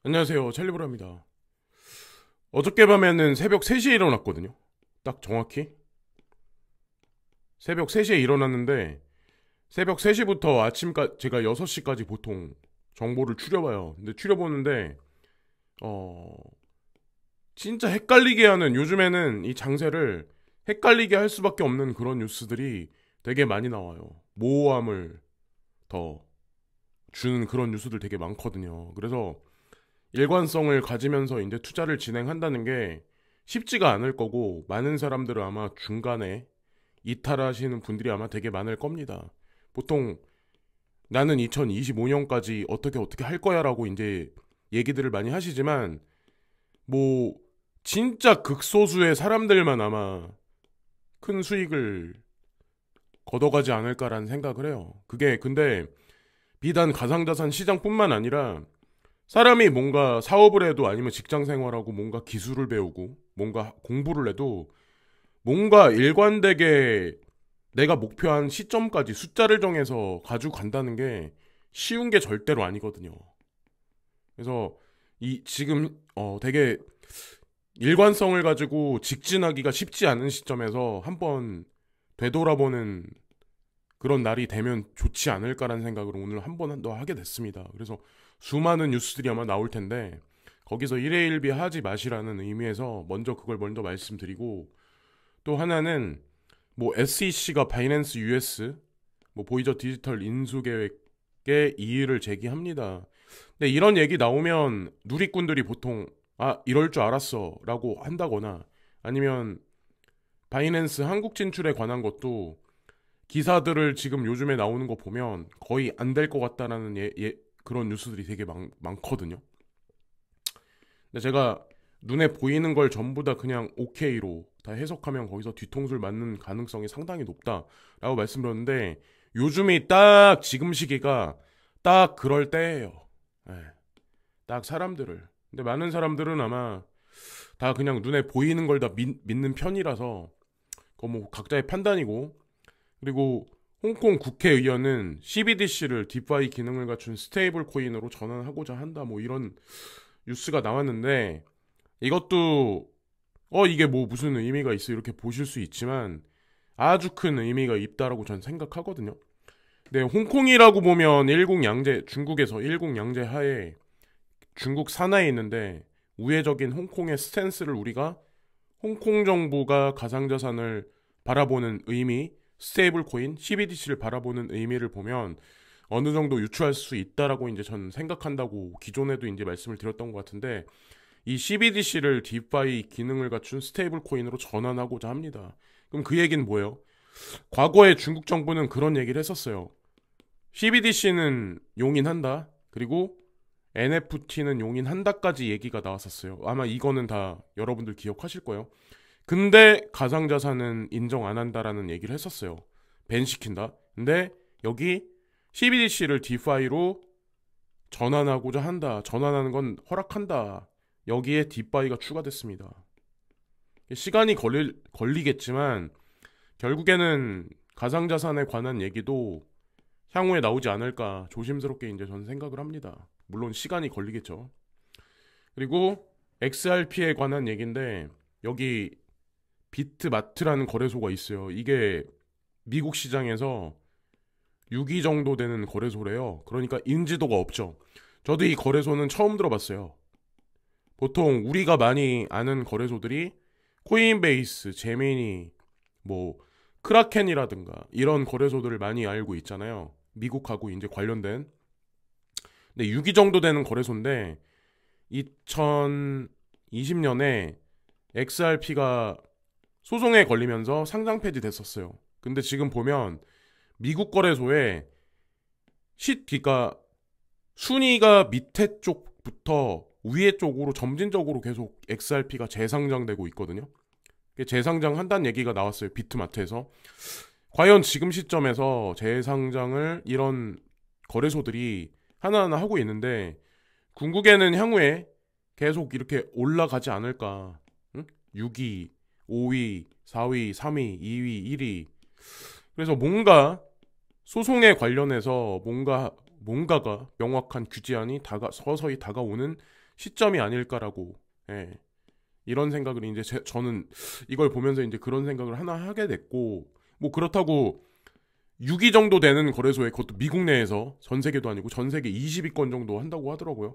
안녕하세요. 찰리브라입니다. 어저께 밤에는 새벽 3시에 일어났거든요. 딱 정확히. 새벽 3시에 일어났는데 새벽 3시부터 아침까지 제가 6시까지 보통 정보를 추려봐요. 근데 추려보는데 어 진짜 헷갈리게 하는 요즘에는 이 장세를 헷갈리게 할 수밖에 없는 그런 뉴스들이 되게 많이 나와요. 모호함을 더 주는 그런 뉴스들 되게 많거든요. 그래서 일관성을 가지면서 이제 투자를 진행한다는 게 쉽지가 않을 거고 많은 사람들은 아마 중간에 이탈하시는 분들이 아마 되게 많을 겁니다. 보통 나는 2025년까지 어떻게 할 거야라고 이제 얘기들을 많이 하시지만 뭐 진짜 극소수의 사람들만 아마 큰 수익을 걷어가지 않을까라는 생각을 해요. 그게 근데 비단 가상자산 시장뿐만 아니라 사람이 뭔가 사업을 해도 아니면 직장 생활하고 뭔가 기술을 배우고 뭔가 공부를 해도 뭔가 일관되게 내가 목표한 시점까지 숫자를 정해서 가지고 간다는 게 쉬운 게 절대로 아니거든요. 그래서 이 지금 되게 일관성을 가지고 직진하기가 쉽지 않은 시점에서 한번 되돌아보는 그런 날이 되면 좋지 않을까라는 생각으로 오늘 한 번 더 하게 됐습니다. 그래서 수많은 뉴스들이 아마 나올 텐데 거기서 일회일비 하지 마시라는 의미에서 먼저 그걸 먼저 말씀드리고 또 하나는 뭐 SEC가 바이낸스 US 뭐 보이저 디지털 인수 계획에 이의를 제기합니다. 근데 이런 얘기 나오면 누리꾼들이 보통 아 이럴 줄 알았어라고 한다거나 아니면 바이낸스 한국 진출에 관한 것도 기사들을 지금 요즘에 나오는 거 보면 거의 안 될 것 같다라는 그런 뉴스들이 되게 많거든요. 근데 제가 눈에 보이는 걸 전부 다 그냥 오케이로 다 해석하면 거기서 뒤통수를 맞는 가능성이 상당히 높다라고 말씀드렸는데 요즘이 딱 지금 시기가 딱 그럴 때예요. 예, 딱 사람들을. 근데 많은 사람들은 아마 다 그냥 눈에 보이는 걸 다 믿는 편이라서 그거 뭐 각자의 판단이고 그리고 홍콩 국회의원은 CBDC를 디파이 기능을 갖춘 스테이블 코인으로 전환하고자 한다. 뭐 이런 뉴스가 나왔는데 이것도 이게 뭐 무슨 의미가 있어 이렇게 보실 수 있지만 아주 큰 의미가 있다라고 전 생각하거든요. 근데 홍콩이라고 보면 일국양제 중국에서 일국양제 하에 중국 산하에 있는데 우회적인 홍콩의 스탠스를 우리가 홍콩 정부가 가상자산을 바라보는 의미 스테이블 코인 CBDC를 바라보는 의미를 보면 어느 정도 유추할 수 있다라고 이제 전 생각한다고 기존에도 이제 말씀을 드렸던 것 같은데 이 CBDC를 디파이 기능을 갖춘 스테이블 코인으로 전환하고자 합니다. 그럼 그 얘기는 뭐예요? 과거에 중국 정부는 그런 얘기를 했었어요. CBDC는 용인한다. 그리고 NFT는 용인한다까지 얘기가 나왔었어요. 아마 이거는 다 여러분들 기억하실 거예요. 근데 가상자산은 인정 안 한다라는 얘기를 했었어요. 밴 시킨다. 근데 여기 CBDC를 디파이로 전환하고자 한다. 전환하는 건 허락한다. 여기에 디파이가 추가됐습니다. 시간이 걸리겠지만 결국에는 가상자산에 관한 얘기도 향후에 나오지 않을까 조심스럽게 이제 저는 생각을 합니다. 물론 시간이 걸리겠죠. 그리고 XRP에 관한 얘기인데 여기 비트마트라는 거래소가 있어요. 이게 미국 시장에서 6위 정도 되는 거래소래요. 그러니까 인지도가 없죠. 저도 이 거래소는 처음 들어봤어요. 보통 우리가 많이 아는 거래소들이 코인베이스, 제미니, 뭐 크라켄이라든가 이런 거래소들을 많이 알고 있잖아요. 미국하고 이제 관련된. 근데 6위 정도 되는 거래소인데 2020년에 XRP가 소송에 걸리면서 상장 폐지됐었어요. 근데 지금 보면 미국 거래소에 그러니까 순위가 밑에 쪽부터 위에 쪽으로 점진적으로 계속 XRP가 재상장되고 있거든요. 재상장 한다는 얘기가 나왔어요. 비트마트에서. 과연 지금 시점에서 재상장을 이런 거래소들이 하나하나 하고 있는데 궁극에는 향후에 계속 이렇게 올라가지 않을까. 응? 6위, 5위, 4위, 3위, 2위, 1위. 그래서 뭔가 소송에 관련해서 뭔가가 명확한 규제안이 서서히 다가오는 시점이 아닐까라고, 예, 이런 생각을 이제 저는 이걸 보면서 이제 그런 생각을 하나 하게 됐고, 뭐 그렇다고 6위 정도 되는 거래소에, 그것도 미국 내에서, 전 세계도 아니고 전 세계 20위권 정도 한다고 하더라고요.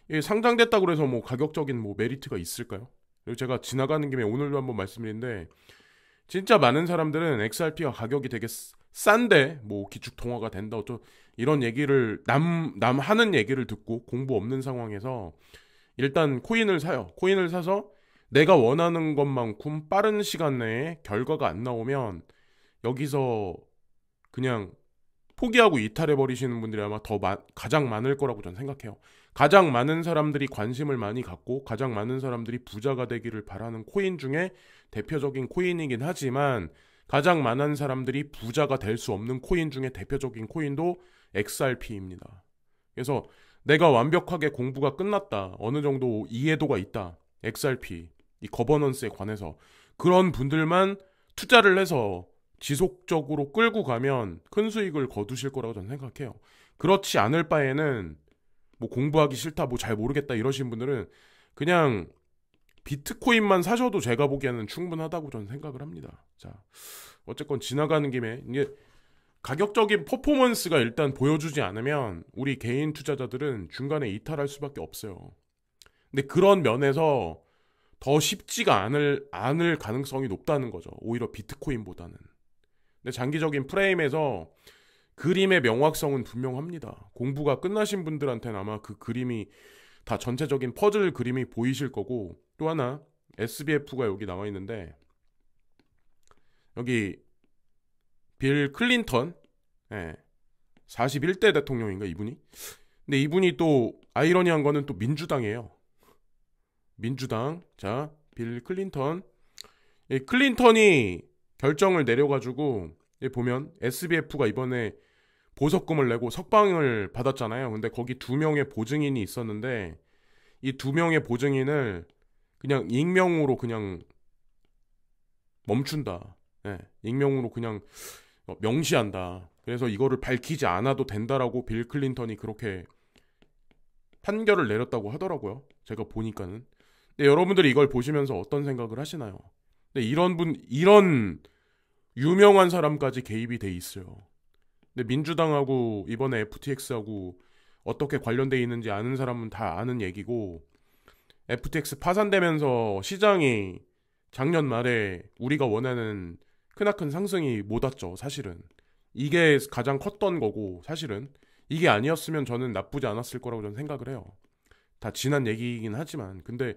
이게 상장됐다고 그래서 뭐 가격적인 뭐 메리트가 있을까요? 그리고 제가 지나가는 김에 오늘도 한번 말씀드리는데, 진짜 많은 사람들은 XRP가 가격이 되게 싼데 뭐 기축 통화가 된다 어쩌, 이런 얘기를 남 하는 얘기를 듣고 공부 없는 상황에서 일단 코인을 사요. 코인을 사서 내가 원하는 것만큼 빠른 시간 내에 결과가 안 나오면 여기서 그냥 포기하고 이탈해 버리시는 분들이 아마 가장 많을 거라고 저는 생각해요. 가장 많은 사람들이 관심을 많이 갖고 가장 많은 사람들이 부자가 되기를 바라는 코인 중에 대표적인 코인이긴 하지만, 가장 많은 사람들이 부자가 될 수 없는 코인 중에 대표적인 코인도 XRP입니다. 그래서 내가 완벽하게 공부가 끝났다, 어느 정도 이해도가 있다, XRP 이 거버넌스에 관해서, 그런 분들만 투자를 해서 지속적으로 끌고 가면 큰 수익을 거두실 거라고 저는 생각해요. 그렇지 않을 바에는 뭐 공부하기 싫다, 뭐 잘 모르겠다 이러신 분들은 그냥 비트코인만 사셔도 제가 보기에는 충분하다고 저는 생각을 합니다. 자, 어쨌건 지나가는 김에 이게 가격적인 퍼포먼스가 일단 보여주지 않으면 우리 개인 투자자들은 중간에 이탈할 수밖에 없어요. 근데 그런 면에서 더 쉽지가 않을 가능성이 높다는 거죠. 오히려 비트코인보다는. 근데 장기적인 프레임에서 그림의 명확성은 분명합니다. 공부가 끝나신 분들한테는 아마 그 그림이 다 전체적인 퍼즐 그림이 보이실 거고, 또 하나 SBF가 여기 나와 있는데, 여기 빌 클린턴, 예, 41대 대통령인가 이분이? 근데 이분이 또 아이러니한 거는 또 민주당이에요. 민주당. 자, 빌 클린턴. 이 클린턴이 결정을 내려가지고 보면 SBF가 이번에 보석금을 내고 석방을 받았잖아요. 근데 거기 2명의 보증인이 있었는데 이 2명의 보증인을 그냥 익명으로 그냥 멈춘다. 네, 익명으로 그냥 명시한다. 그래서 이거를 밝히지 않아도 된다라고 빌 클린턴이 그렇게 판결을 내렸다고 하더라고요. 제가 보니까는. 근데 여러분들이 이걸 보시면서 어떤 생각을 하시나요? 근데 이런 유명한 사람까지 개입이 돼 있어요. 근데 민주당하고 이번에 FTX하고 어떻게 관련돼 있는지 아는 사람은 다 아는 얘기고, FTX 파산되면서 시장이 작년 말에 우리가 원하는 크나큰 상승이 못 왔죠. 사실은 이게 가장 컸던 거고, 사실은 이게 아니었으면 저는 나쁘지 않았을 거라고 저는 생각을 해요. 다 지난 얘기이긴 하지만. 근데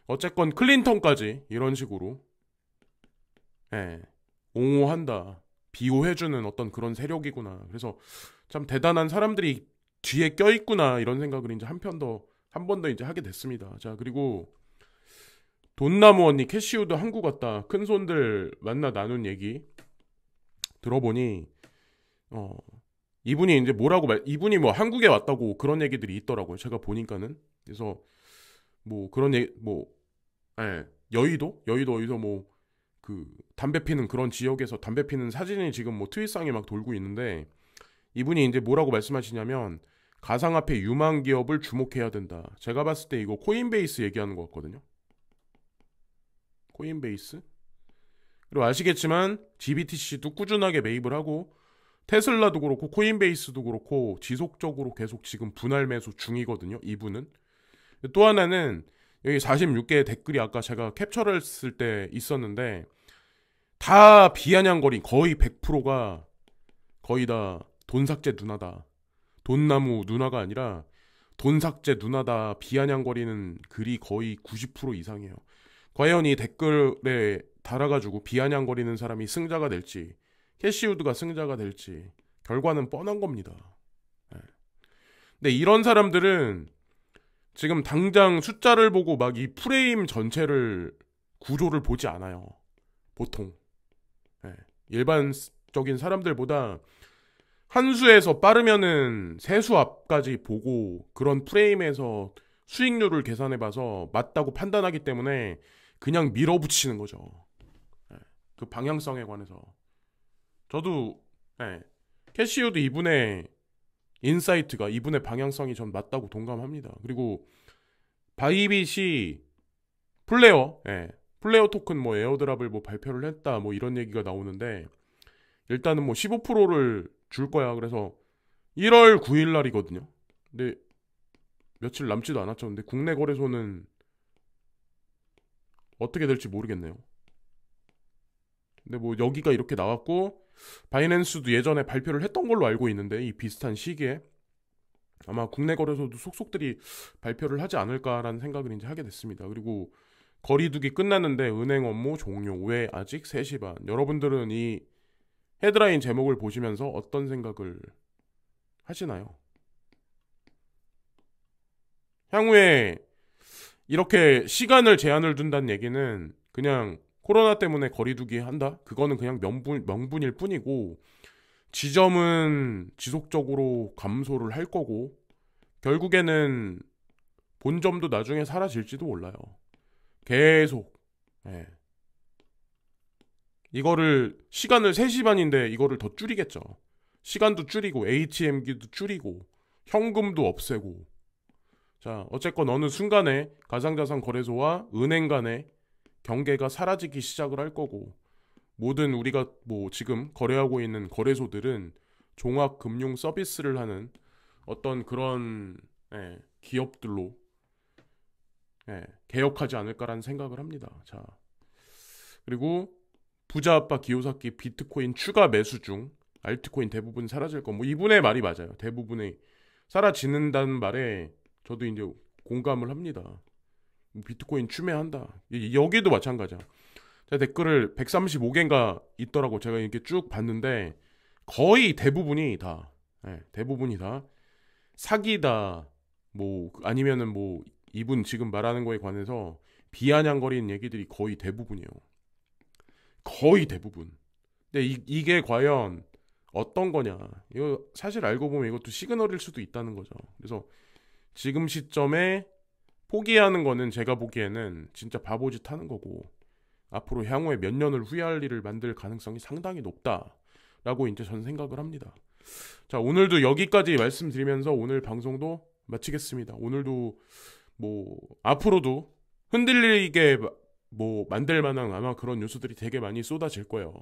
어쨌건 클린턴까지 이런 식으로, 예, 옹호한다, 비호해주는 어떤 그런 세력이구나. 그래서 참 대단한 사람들이 뒤에 껴있구나, 이런 생각을 이제 한 번 더 이제 하게 됐습니다. 자, 그리고 돈나무 언니 캐시우드 한국 왔다, 큰 손들 만나 나눈 얘기 들어보니 이분이 이제 이분이 뭐 한국에 왔다고 그런 얘기들이 있더라고요. 제가 보니까는. 그래서 뭐 그런 얘기, 뭐, 예, 여의도 어디서 뭐 그 담배 피는 그런 지역에서 담배 피는 사진이 지금 뭐 트윗상에 막 돌고 있는데, 이분이 이제 뭐라고 말씀하시냐면 가상화폐 유망 기업을 주목해야 된다. 제가 봤을 때 이거 코인베이스 얘기하는 것 같거든요. 코인베이스. 그리고 아시겠지만 GBTC도 꾸준하게 매입을 하고, 테슬라도 그렇고 코인베이스도 그렇고 지속적으로 계속 지금 분할 매수 중이거든요. 이분은. 또 하나는 여기 46개의 댓글이 아까 제가 캡처를 했을 때 있었는데, 다 비아냥거린, 거의 100%가 거의 다 돈삭제 누나다, 돈나무 누나가 아니라 돈삭제 누나다, 비아냥거리는 글이 거의 90% 이상이에요. 과연 이 댓글에 달아가지고 비아냥거리는 사람이 승자가 될지, 캐시우드가 승자가 될지 결과는 뻔한 겁니다. 근데 이런 사람들은 지금 당장 숫자를 보고 막 이 프레임 전체를, 구조를 보지 않아요. 보통. 일반적인 사람들보다 한 수에서 빠르면은 세 수 앞까지 보고 그런 프레임에서 수익률을 계산해봐서 맞다고 판단하기 때문에 그냥 밀어붙이는 거죠. 그 방향성에 관해서. 저도 캐시우드 이분의 인사이트가, 이분의 방향성이 전 맞다고 동감합니다. 그리고 바이빗이 플레어, 예, 플레어 토큰 뭐 에어드랍을 뭐 발표를 했다 뭐 이런 얘기가 나오는데 일단은 뭐 15%를 줄 거야. 그래서 1월 9일 날이거든요. 근데 며칠 남지도 않았죠. 근데 국내 거래소는 어떻게 될지 모르겠네요. 근데 뭐 여기가 이렇게 나왔고 바이낸스도 예전에 발표를 했던 걸로 알고 있는데 이 비슷한 시기에 아마 국내 거래소도 속속들이 발표를 하지 않을까라는 생각을 이제 하게 됐습니다. 그리고 거리두기 끝났는데 은행 업무 종료. 왜 아직 3시 반? 여러분들은 이 헤드라인 제목을 보시면서 어떤 생각을 하시나요? 향후에 이렇게 시간을 제한을 둔다는 얘기는 그냥 코로나 때문에 거리두기 한다? 그거는 그냥 명분일 뿐이고 지점은 지속적으로 감소를 할 거고 결국에는 본점도 나중에 사라질지도 몰라요. 계속. 예. 이거를 시간을 3시 반인데 이거를 더 줄이겠죠. 시간도 줄이고 ATM기도 줄이고 현금도 없애고 자 어쨌건 어느 순간에 가상자산 거래소와 은행 간의 경계가 사라지기 시작을 할 거고 모든 우리가 뭐 지금 거래하고 있는 거래소들은 종합 금융 서비스를 하는 어떤 그런 기업들로 개혁하지 않을까라는 생각을 합니다. 자 그리고 부자 아빠 기요사키 비트코인 추가 매수 중 알트코인 대부분 사라질 거. 뭐 이분의 말이 맞아요. 대부분이 사라지는다는 말에 저도 이제 공감을 합니다. 비트코인 추매한다. 여기도 마찬가지야. 제 댓글을 135개인가 있더라고. 제가 이렇게 쭉 봤는데 거의 대부분이 다 대부분이 다 사기다. 뭐 아니면은 뭐 이분 지금 말하는 거에 관해서 비아냥거리는 얘기들이 거의 대부분이에요. 거의 대부분. 근데 이게 과연 어떤 거냐. 이거 사실 알고 보면 이것도 시그널일 수도 있다는 거죠. 그래서 지금 시점에 포기하는 거는 제가 보기에는 진짜 바보짓 하는 거고 앞으로 향후에 몇 년을 후회할 일을 만들 가능성이 상당히 높다라고 이제 저는 생각을 합니다. 자 오늘도 여기까지 말씀드리면서 오늘 방송도 마치겠습니다. 오늘도 뭐 앞으로도 흔들리게 뭐 만들 만한 아마 그런 요소들이 되게 많이 쏟아질 거예요.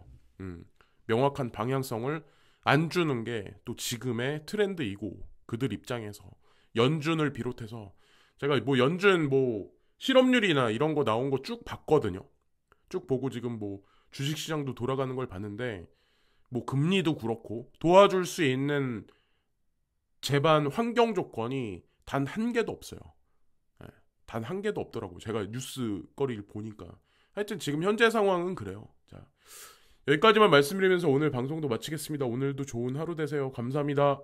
명확한 방향성을 안 주는 게 또 지금의 트렌드이고 그들 입장에서 연준을 비롯해서 제가 뭐 연준 뭐 실업률이나 이런 거 나온 거 쭉 봤거든요. 쭉 보고 지금 뭐 주식시장도 돌아가는 걸 봤는데 뭐 금리도 그렇고 도와줄 수 있는 제반 환경 조건이 단 한 개도 없어요. 단 한 개도 없더라고요. 제가 뉴스 거리를 보니까. 하여튼 지금 현재 상황은 그래요. 자, 여기까지만 말씀드리면서 오늘 방송도 마치겠습니다. 오늘도 좋은 하루 되세요. 감사합니다.